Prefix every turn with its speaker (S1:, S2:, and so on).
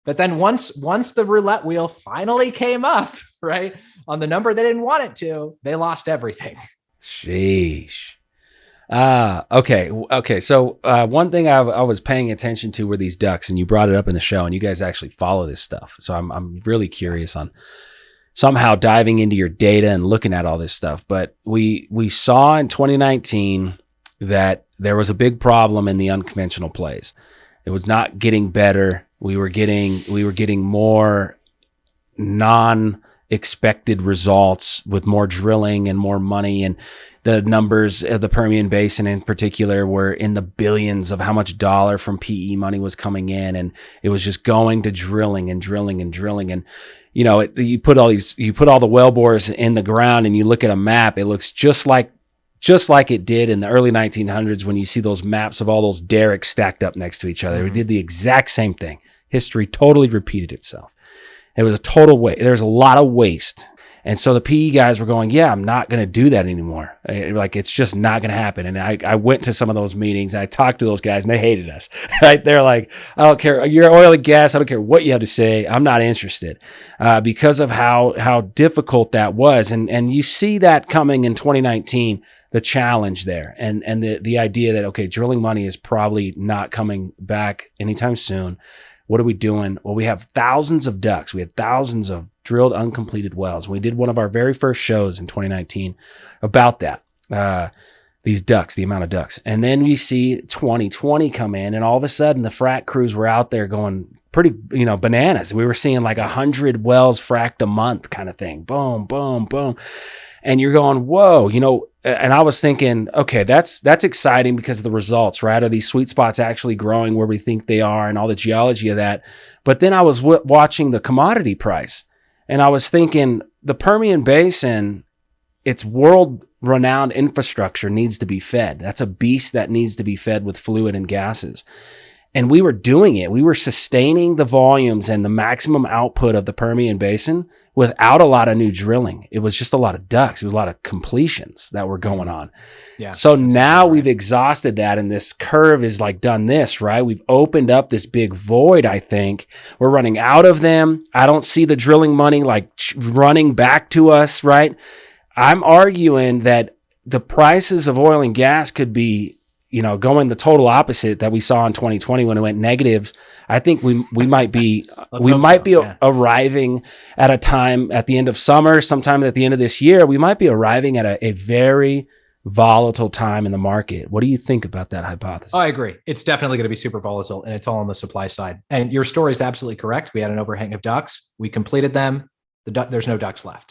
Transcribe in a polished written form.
S1: But then once the roulette wheel finally came up, right, on the number they didn't want it to, they lost everything.
S2: Sheesh. Okay. So one thing I was paying attention to were these ducks, and you brought it up in the show, and you guys actually follow this stuff. So I'm really curious on somehow diving into your data and looking at all this stuff. But we saw in 2019 that there was a big problem in the unconventional plays. It was not getting better. We were getting more non-expected results with more drilling and more money, and the numbers of the Permian Basin in particular were in the billions of how much dollar from PE money was coming in, and it was just going to drilling and drilling and drilling. And you put all the well bores in the ground, and you look at a map, it looks just like it did in the early 1900s when you see those maps of all those derricks stacked up next to each other. We did the exact same thing. History totally repeated itself. It was a total waste. There's a lot of waste. And so the PE guys were going, yeah, I'm not going to do that anymore. Like, it's just not going to happen. And I went to some of those meetings, and I talked to those guys, and they hated us. Right? They're like, I don't care. You're oil and gas. I don't care what you have to say. I'm not interested because of how difficult that was. And you see that coming in 2019, the challenge there, and the idea that, okay, drilling money is probably not coming back anytime soon. What are we doing? Well, we have thousands of ducks. We had thousands of drilled uncompleted wells. We did one of our very first shows in 2019 about that, these ducks, the amount of ducks. And then we see 2020 come in, and all of a sudden the frack crews were out there going pretty, bananas. We were seeing like 100 wells fracked a month kind of thing. Boom, boom, boom. And you're going, whoa, and I was thinking, okay, that's exciting because of the results, right? Are these sweet spots actually growing where we think they are, and all the geology of that? But then I was watching the commodity price, and I was thinking the Permian Basin, its world-renowned infrastructure needs to be fed. That's a beast that needs to be fed with fluid and gases. And we were doing it. We were sustaining the volumes and the maximum output of the Permian Basin without a lot of new drilling. It was just a lot of ducks. It was a lot of completions that were going on. Yeah. So now we've exhausted that, and this curve is like done this, right? We've opened up this big void, I think. We're running out of them. I don't see the drilling money like running back to us, right? I'm arguing that the prices of oil and gas could be going the total opposite that we saw in 2020 when it went negative. I think we might be arriving at a time at the end of summer, sometime at the end of this year. We might be arriving at a very volatile time in the market. What do you think about that hypothesis?
S1: Oh, I agree. It's definitely going to be super volatile, and it's all on the supply side. And your story is absolutely correct. We had an overhang of ducks. We completed them. There's no ducks left.